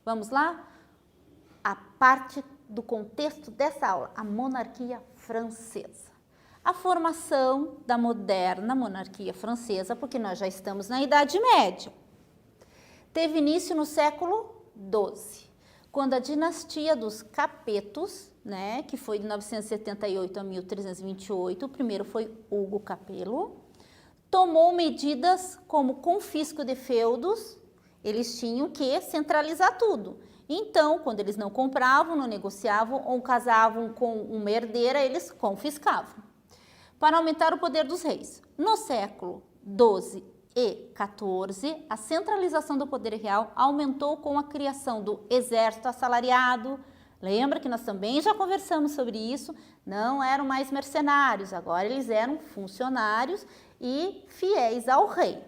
Vamos lá? A parte do contexto dessa aula, a monarquia francesa. A formação da moderna monarquia francesa, porque nós já estamos na Idade Média, teve início no século XII, quando a dinastia dos Capetos, né, que foi de 978 a 1328, o primeiro foi Hugo Capelo, tomou medidas como confisco de feudos. Eles tinham que centralizar tudo. Então, quando eles não compravam, não negociavam ou casavam com uma herdeira, eles confiscavam, para aumentar o poder dos reis. No século XII e XIV, a centralização do poder real aumentou com a criação do exército assalariado. Lembra que nós também já conversamos sobre isso? Não eram mais mercenários, agora eles eram funcionários e fiéis ao rei.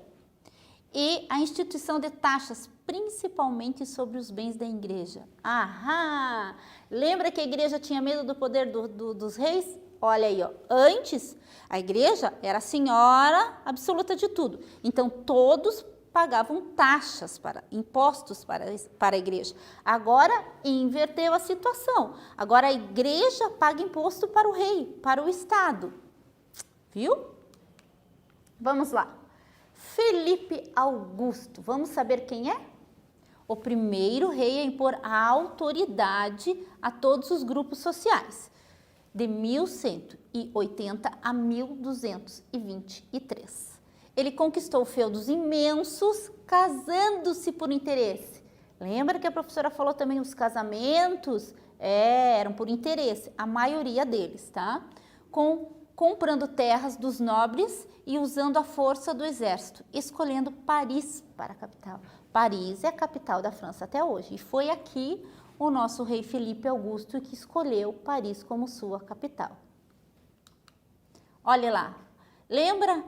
E a instituição de taxas, principalmente sobre os bens da igreja. Aham! Lembra que a igreja tinha medo do poder dos reis? Olha aí, ó. Antes, a igreja era a senhora absoluta de tudo. Então, todos pagavam taxas, impostos para a igreja. Agora, inverteu a situação. Agora, a igreja paga imposto para o rei, para o Estado. Viu? Vamos lá. Felipe Augusto. Vamos saber quem é? O primeiro rei a impor a autoridade a todos os grupos sociais, de 1180 a 1223. Ele conquistou feudos imensos, casando-se por interesse. Lembra que a professora falou também os casamentos? Eram por interesse, a maioria deles, tá? Comprando terras dos nobres e usando a força do exército, escolhendo Paris para a capital. Paris é a capital da França até hoje, e foi aqui o nosso rei Felipe Augusto que escolheu Paris como sua capital. Olha lá, lembra?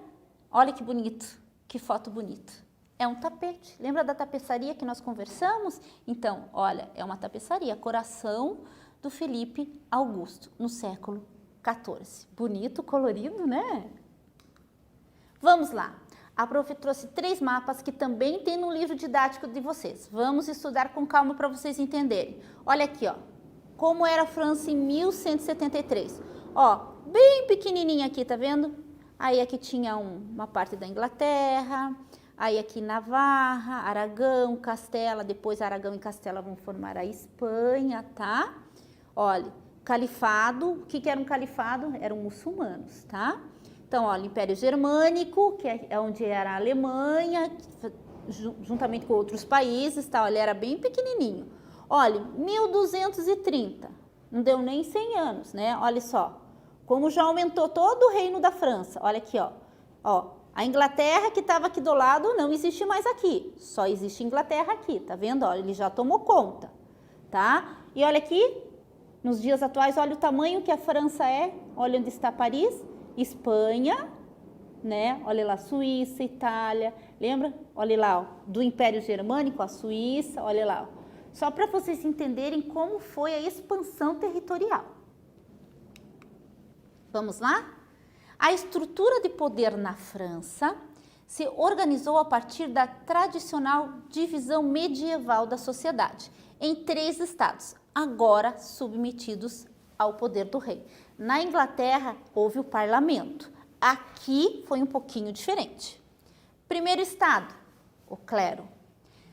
Olha que bonito, que foto bonita. É um tapete, lembra da tapeçaria que nós conversamos? Então, olha, é uma tapeçaria, coração do Felipe Augusto, no século XIV. Bonito, colorido, né? Vamos lá. A prof trouxe 3 mapas que também tem no livro didático de vocês. Vamos estudar com calma para vocês entenderem. Olha aqui, ó. Como era a França em 1173. Ó, bem pequenininha aqui, tá vendo? Aí aqui tinha uma parte da Inglaterra, aí aqui Navarra, Aragão, Castela, depois Aragão e Castela vão formar a Espanha, tá? Olha, califado, o que era um califado? Eram muçulmanos, tá? Então, olha, Império Germânico, que é onde era a Alemanha, juntamente com outros países, tá? Olha, era bem pequenininho. Olha, 1230, não deu nem 100 anos, né? Olha só, como já aumentou todo o reino da França. Olha aqui, ó. Ó, a Inglaterra que estava aqui do lado não existe mais aqui, só existe Inglaterra aqui, tá vendo? Olha, ele já tomou conta, tá? E olha aqui, nos dias atuais, olha o tamanho que a França é, olha onde está Paris. Espanha, né? Olha lá, Suíça, Itália, lembra? Olha lá, ó, do Império Germânico, a Suíça, olha lá. Ó. Só para vocês entenderem como foi a expansão territorial. Vamos lá? A estrutura de poder na França se organizou a partir da tradicional divisão medieval da sociedade em 3 estados, agora submetidos ao poder do rei. Na Inglaterra, houve o parlamento. Aqui foi um pouquinho diferente. Primeiro estado, o clero.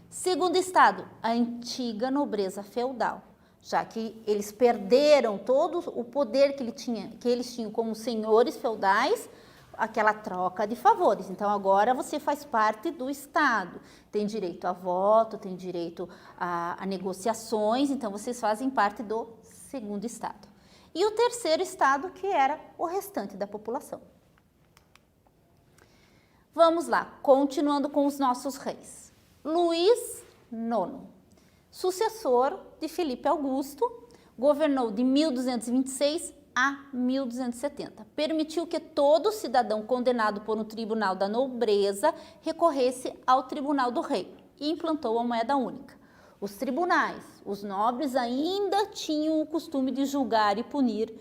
Segundo estado, a antiga nobreza feudal, já que eles perderam todo o poder que eles tinham como senhores feudais, aquela troca de favores. Então, agora você faz parte do estado, tem direito a voto, tem direito a negociações, então vocês fazem parte do segundo estado. E o terceiro estado, que era o restante da população. Vamos lá, continuando com os nossos reis. Luís IX, sucessor de Felipe Augusto, governou de 1226 a 1270. Permitiu que todo cidadão condenado por um tribunal da nobreza recorresse ao tribunal do rei e implantou a moeda única. Os tribunais, os nobres ainda tinham o costume de julgar e punir,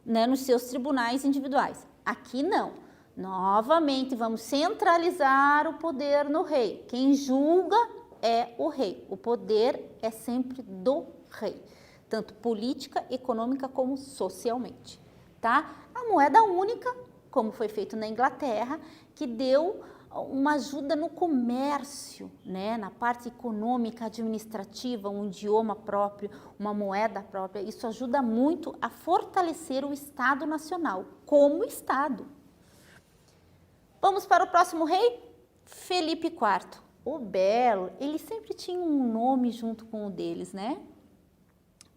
né, nos seus tribunais individuais. Aqui não. Novamente, vamos centralizar o poder no rei. Quem julga é o rei. O poder é sempre do rei, tanto política, econômica como socialmente, tá? A moeda única, como foi feito na Inglaterra, que deu uma ajuda no comércio, né? Na parte econômica, administrativa, um idioma próprio, uma moeda própria. Isso ajuda muito a fortalecer o Estado Nacional como Estado. Vamos para o próximo rei? Felipe IV. O Belo, ele sempre tinha um nome junto com o deles, né?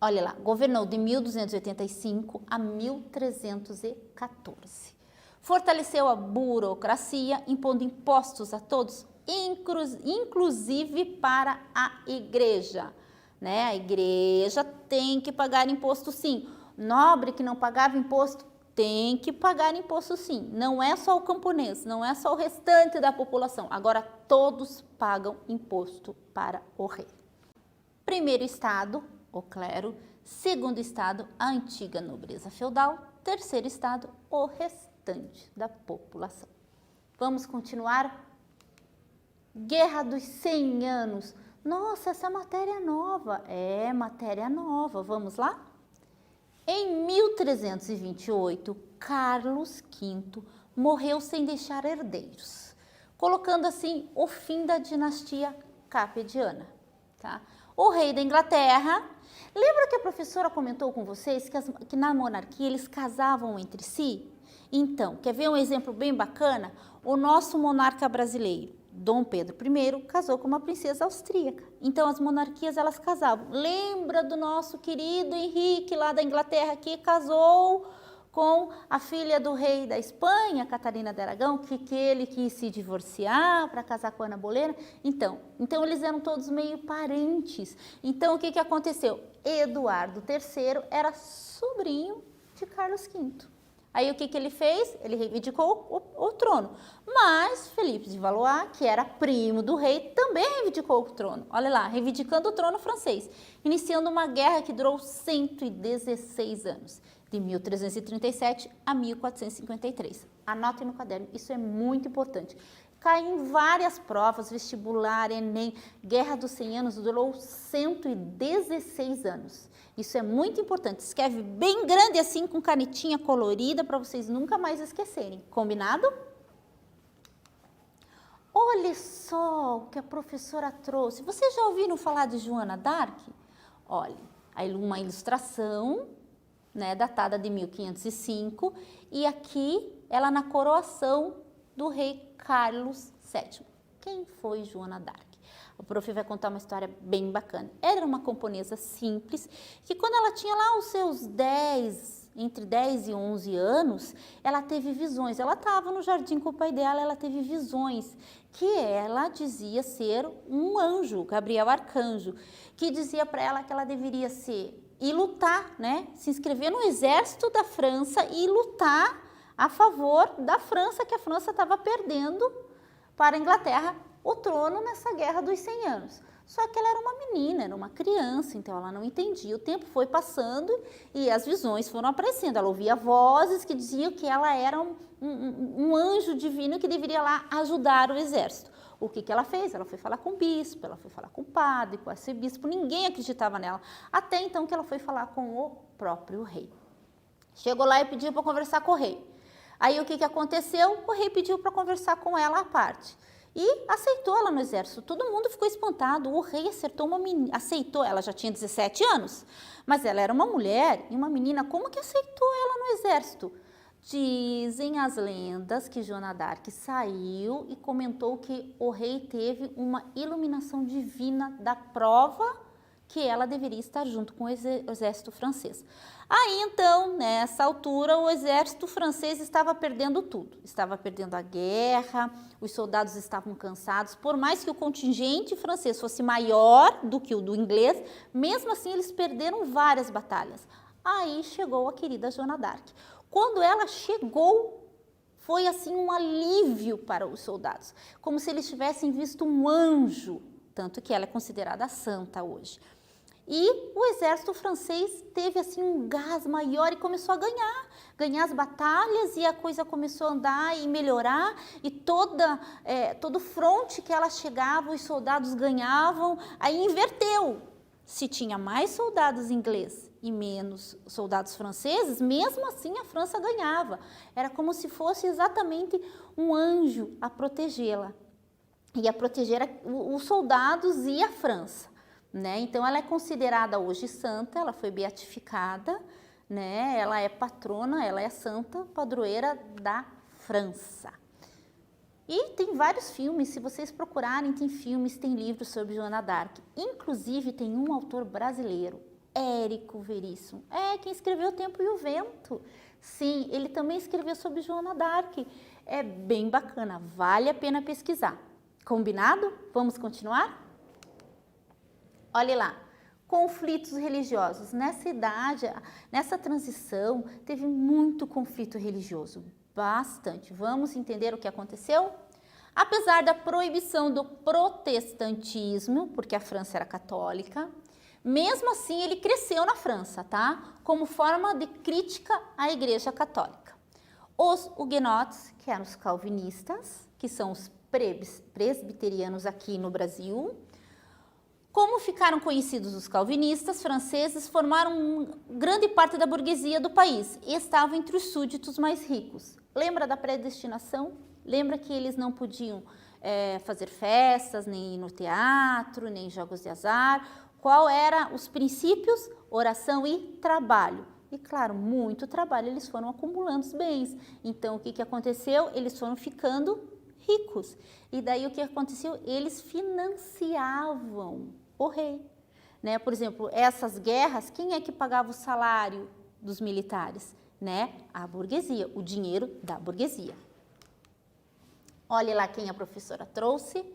Olha lá, governou de 1285 a 1314. Fortaleceu a burocracia, impondo impostos a todos, inclusive para a igreja, né? A igreja tem que pagar imposto sim. Nobre que não pagava imposto tem que pagar imposto sim. Não é só o camponês, não é só o restante da população. Agora todos pagam imposto para o rei. Primeiro estado, o clero. Segundo estado, a antiga nobreza feudal. Terceiro estado, o restante da população. Vamos continuar? Guerra dos 100 anos. Nossa, essa matéria é nova. É matéria nova. Vamos lá? Em 1328, Carlos V morreu sem deixar herdeiros, colocando assim o fim da dinastia capediana, tá? O rei da Inglaterra, lembra que a professora comentou com vocês que na monarquia eles casavam entre si? Então, quer ver um exemplo bem bacana? O nosso monarca brasileiro, Dom Pedro I, casou com uma princesa austríaca. Então, as monarquias, elas casavam. Lembra do nosso querido Henrique, lá da Inglaterra, que casou com a filha do rei da Espanha, Catarina de Aragão, que ele quis se divorciar para casar com Ana Bolena? Então, eles eram todos meio parentes. Então, o que aconteceu? Eduardo III era sobrinho de Carlos V. Aí o que ele fez? Ele reivindicou o trono. Mas Felipe de Valois, que era primo do rei, também reivindicou o trono. Olha lá, reivindicando o trono francês, iniciando uma guerra que durou 116 anos, de 1337 a 1453. Anotem no caderno, isso é muito importante. Cai em várias provas, vestibular, Enem, Guerra dos 100 anos durou 116 anos. Isso é muito importante. Escreve bem grande assim, com canetinha colorida, para vocês nunca mais esquecerem. Combinado? Olha só o que a professora trouxe. Vocês já ouviram falar de Joana d'Arc? Olha, uma ilustração, né, datada de 1505, e aqui ela na coroação do rei Carlos VII. Quem foi Joana d'Arc? O prof vai contar uma história bem bacana. Era uma camponesa simples, que quando ela tinha lá os seus entre 10 e 11 anos, ela teve visões. Ela estava no jardim com o pai dela, ela teve visões, que ela dizia ser um anjo, Gabriel Arcanjo, que dizia para ela que ela deveria ir lutar, né? Se inscrever no exército da França e lutar a favor da França, que a França estava perdendo para a Inglaterra o trono nessa guerra dos 100 anos. Só que ela era uma menina, era uma criança, então ela não entendia. O tempo foi passando e as visões foram aparecendo. Ela ouvia vozes que diziam que ela era um anjo divino que deveria lá ajudar o exército. O que ela fez? Ela foi falar com o bispo, ela foi falar com o padre, com o arcebispo, ninguém acreditava nela. Até então que ela foi falar com o próprio rei. Chegou lá e pediu para conversar com o rei. Aí o que aconteceu? O rei pediu para conversar com ela à parte. E aceitou ela no exército. Todo mundo ficou espantado. O rei aceitou. Ela já tinha 17 anos, mas ela era uma mulher e uma menina. Como que aceitou ela no exército? Dizem as lendas que Joana d'Arc saiu e comentou que o rei teve uma iluminação divina da prova que ela deveria estar junto com o exército francês. Aí então, nessa altura, o exército francês estava perdendo tudo. Estava perdendo a guerra, os soldados estavam cansados. Por mais que o contingente francês fosse maior do que o do inglês, mesmo assim eles perderam várias batalhas. Aí chegou a querida Joana d'Arc. Quando ela chegou, foi assim um alívio para os soldados, como se eles tivessem visto um anjo, tanto que ela é considerada santa hoje. E o exército francês teve assim um gás maior e começou a ganhar as batalhas, e a coisa começou a andar e melhorar, e todo fronte que ela chegava, os soldados ganhavam, aí inverteu. Se tinha mais soldados ingleses e menos soldados franceses, mesmo assim a França ganhava. Era como se fosse exatamente um anjo a protegê-la, e a proteger os soldados e a França, né? Então ela é considerada hoje santa, ela foi beatificada, né? Ela é patrona, ela é santa padroeira da França. E tem vários filmes, se vocês procurarem, tem filmes, tem livros sobre Joana d'Arc. Inclusive tem um autor brasileiro, Érico Veríssimo, quem escreveu O Tempo e o Vento. Sim, ele também escreveu sobre Joana d'Arc. É bem bacana, vale a pena pesquisar. Combinado? Vamos continuar? Olha lá, conflitos religiosos. Nessa idade, nessa transição, teve muito conflito religioso, bastante. Vamos entender o que aconteceu? Apesar da proibição do protestantismo, porque a França era católica, mesmo assim ele cresceu na França, tá? Como forma de crítica à Igreja Católica. Os huguenotes, que eram os calvinistas, que são os presbiterianos aqui no Brasil. Como ficaram conhecidos os calvinistas franceses, formaram grande parte da burguesia do país e estavam entre os súditos mais ricos. Lembra da predestinação? Lembra que eles não podiam fazer festas, nem ir no teatro, nem jogos de azar? Qual eram os princípios? Oração e trabalho. E claro, muito trabalho, eles foram acumulando os bens. Então, o que aconteceu? Eles foram ficando ricos. E daí o que aconteceu? Eles financiavam o rei, né? Por exemplo, essas guerras, quem é que pagava o salário dos militares, né? A burguesia, o dinheiro da burguesia. Olha lá quem a professora trouxe.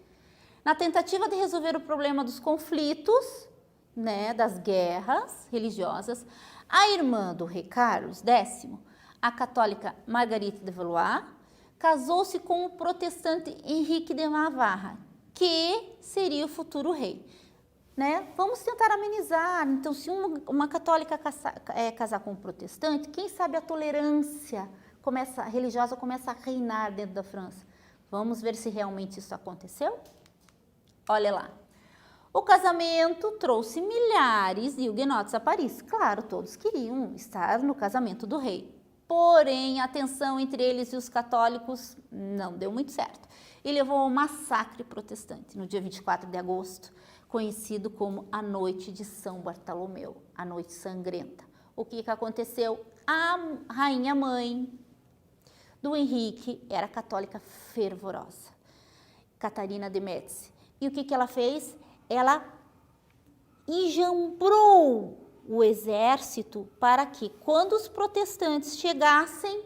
Na tentativa de resolver o problema dos conflitos, né, das guerras religiosas, a irmã do rei Carlos X, a católica Marguerite de Valois, casou-se com o protestante Henrique de Navarra, que seria o futuro rei. Né? Vamos tentar amenizar. Então, se uma católica casar com um protestante, quem sabe a tolerância religiosa começa a reinar dentro da França. Vamos ver se realmente isso aconteceu? Olha lá. O casamento trouxe milhares de huguenotes a Paris. Claro, todos queriam estar no casamento do rei. Porém, a tensão entre eles e os católicos não deu muito certo. E levou ao massacre protestante, no dia 24 de agosto, conhecido como a Noite de São Bartolomeu, a Noite Sangrenta. O que aconteceu? A rainha-mãe do Henrique era católica fervorosa, Catarina de Médici. E o que ela fez? Ela enjambrou o exército para que, quando os protestantes chegassem,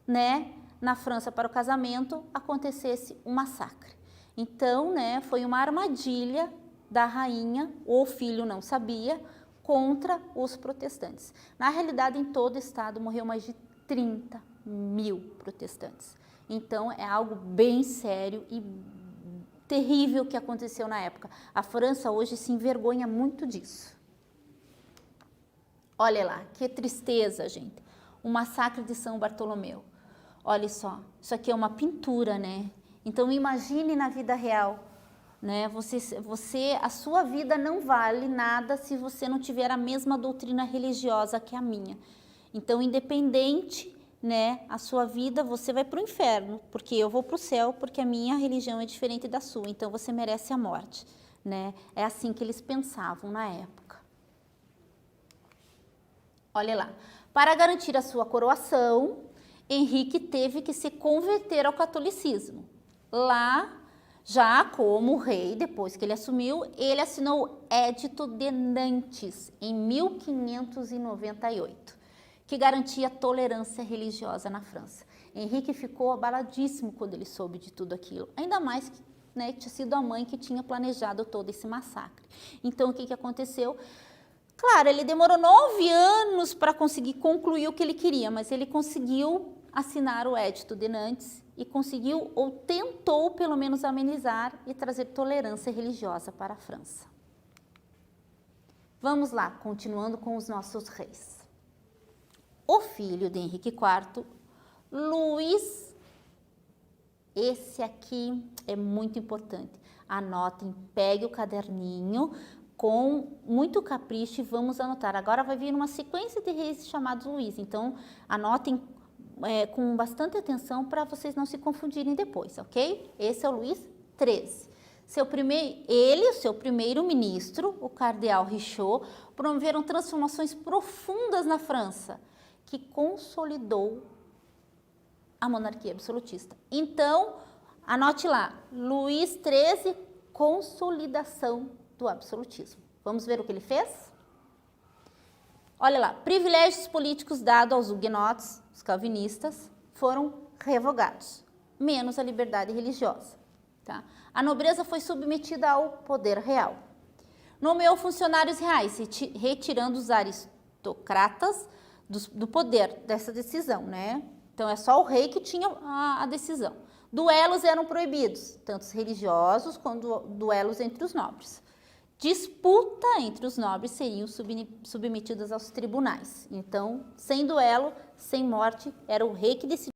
né, na França para o casamento, acontecesse um massacre. Então, né, foi uma armadilha da rainha, o filho não sabia, contra os protestantes. Na realidade, em todo o estado morreu mais de 30 mil protestantes. Então, é algo bem sério e terrível que aconteceu na época. A França hoje se envergonha muito disso. Olha lá, que tristeza, gente. O massacre de São Bartolomeu. Olha só, isso aqui é uma pintura, né? Então, imagine na vida real, né? A sua vida não vale nada se você não tiver a mesma doutrina religiosa que a minha. Então, independente, né, a sua vida, você vai para o inferno, porque eu vou para o céu, porque a minha religião é diferente da sua, então você merece a morte, né? É assim que eles pensavam na época. Olha lá, para garantir a sua coroação, Henrique teve que se converter ao catolicismo. Lá, já como rei, depois que ele assumiu, ele assinou o Edito de Nantes, em 1598, que garantia tolerância religiosa na França. Henrique ficou abaladíssimo quando ele soube de tudo aquilo, ainda mais que, né, tinha sido a mãe que tinha planejado todo esse massacre. Então, o que aconteceu? Claro, ele demorou 9 anos para conseguir concluir o que ele queria, mas ele conseguiu assinar o Edito de Nantes e conseguiu, ou tentou pelo menos amenizar e trazer tolerância religiosa para a França. Vamos lá, continuando com os nossos reis. O filho de Henrique IV, Luís, esse aqui é muito importante. Anotem, pegue o caderninho com muito capricho e vamos anotar. Agora vai vir uma sequência de reis chamados Luís, então anotem com bastante atenção para vocês não se confundirem depois, ok? Esse é o Luís XIII. Seu primeiro-ministro, o cardeal Richaud, promoveram transformações profundas na França, que consolidou a monarquia absolutista. Então, anote lá, Luís XIII, consolidação do absolutismo. Vamos ver o que ele fez? Olha lá, privilégios políticos dados aos huguenotes, os calvinistas, foram revogados, menos a liberdade religiosa. Tá? A nobreza foi submetida ao poder real. Nomeou funcionários reais, retirando os aristocratas do poder dessa decisão, né? Então, é só o rei que tinha a decisão. Duelos eram proibidos, tanto os religiosos quanto duelos entre os nobres. Disputa entre os nobres seriam submetidas aos tribunais. Então, sem duelo, sem morte, era o rei que decidia.